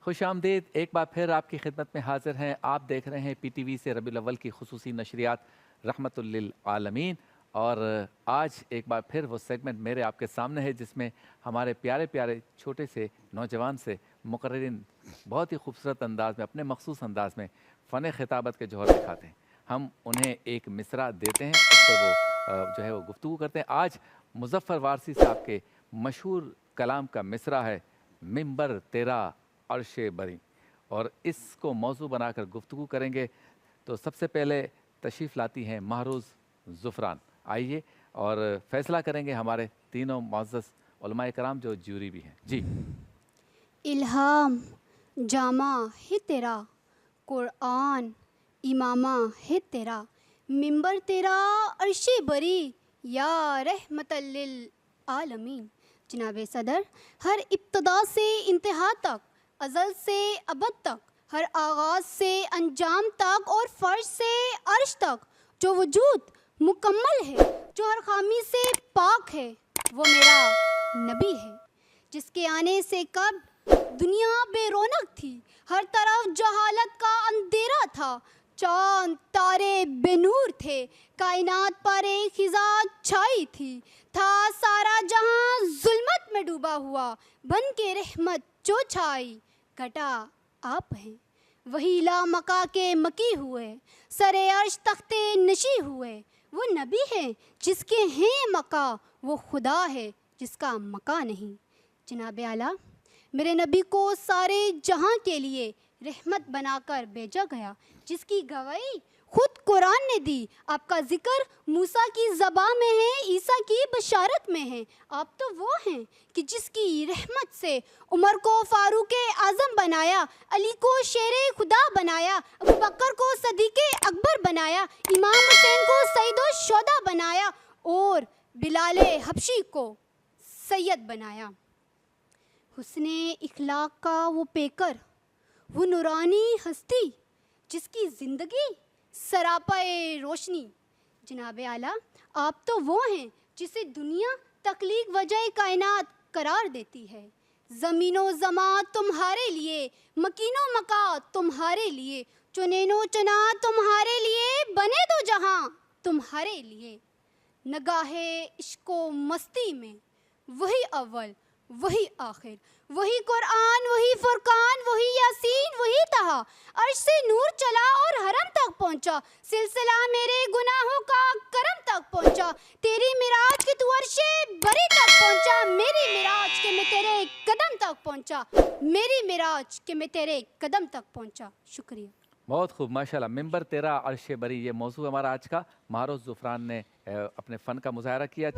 خوش آمدید، ایک بار پھر آپ کی خدمت میں حاضر ہیں۔ آپ دیکھ رہے ہیں پی ٹی وی سے ربیع الاول کی خصوصی نشریات رحمت للعالمین، اور آج ایک بار پھر وہ سیگمنٹ میرے آپ کے سامنے ہے جس میں ہمارے پیارے پیارے چھوٹے سے نوجوان سے مقررین بہت ہی خوبصورت انداز میں، اپنے مخصوص انداز میں فن خطابت کے جوہر دکھاتے ہیں۔ ہم انہیں ایک مصرع دیتے ہیں، اس پر وہ جو ہے وہ گفتگو کرتے ہیں۔ آج مظفر وارثی صاحب کے مشہور کلام کا مصرع ہے ممبر تیرا عرش بری، اور اس کو موضوع بنا کر گفتگو کریں گے۔ تو سب سے پہلے تشریف لاتی ہیں مہروز زفران، آئیے اور فیصلہ کریں گے ہمارے تینوں معزز علماء کرام جو جیوری بھی ہیں۔ جی الہام جامع ہے تیرا، قرآن امامہ ہے تیرا، ممبر تیرا عرش بری یا رحمت للعالمین۔ جناب صدر، ہر ابتدا سے انتہا تک، ازل سے ابد تک، ہر آغاز سے انجام تک اور فرش سے عرش تک جو وجود مکمل ہے، جو ہر خامی سے پاک ہے، وہ میرا نبی ہے، جس کے آنے سے قبل دنیا بے رونق تھی، ہر طرف جہالت کا اندھیرا تھا، چاند تارے بے نور تھے، کائنات پر ایک خزاں چھائی تھی، تھا سارا جہاں ظلمت میں ڈوبا ہوا، بن کے رحمت جو چھائی، گھٹا آپ ہیں، وہی لامکا کے مکی ہوئے، سر عرش تخت نشی ہوئے، وہ نبی ہیں جس کے ہیں مکا، وہ خدا ہے جس کا مکا نہیں۔ جناب اعلیٰ، میرے نبی کو سارے جہاں کے لیے رحمت بنا کر بھیجا گیا، جس کی گواہی خود قرآن نے دی۔ آپ کا ذکر موسیٰ کی زبان میں ہے، عیسیٰ کی بشارت میں ہے۔ آپ تو وہ ہیں کہ جس کی رحمت سے عمر کو فاروق اعظم بنایا، علی کو شیر خدا بنایا، ابوبکر کو صدیق اکبر بنایا، امام حسین کو سید الشہداء بنایا اور بلال حبشی کو سید بنایا۔ حسن اخلاق کا وہ پیکر، وہ نورانی ہستی جس کی زندگی سراپائے روشنی۔ جناب اعلیٰ، آپ تو وہ ہیں جسے دنیا تخلیق وجہ کائنات قرار دیتی ہے۔ زمین و زمان تمہارے لیے، مکین و مکا تمہارے لیے، چنین و چنا تمہارے لیے، بنے دو جہاں تمہارے لیے۔ نگاہ عشق و مستی میں وہی اول وہی آخر، وہی قرآن وہی فرقان، وہی یاسین وہی طہا، عرش سے نور چلا اور حرم تک پہنچا، سلسلہ میرے گناہوں کا کرم تک پہنچا، تیری معراج کے تو عرش بری تک پہنچا، میری معراج کے میں تیرے قدم تک پہنچا، میری معراج کے میں تیرے قدم تک پہنچا۔ شکریہ۔ بہت خوب، ماشاءاللہ۔ ممبر تیرا عرش بری، یہ موضوع ہمارا آج کا۔ مہروز زفران نے اپنے فن کا مظاہرہ کیا۔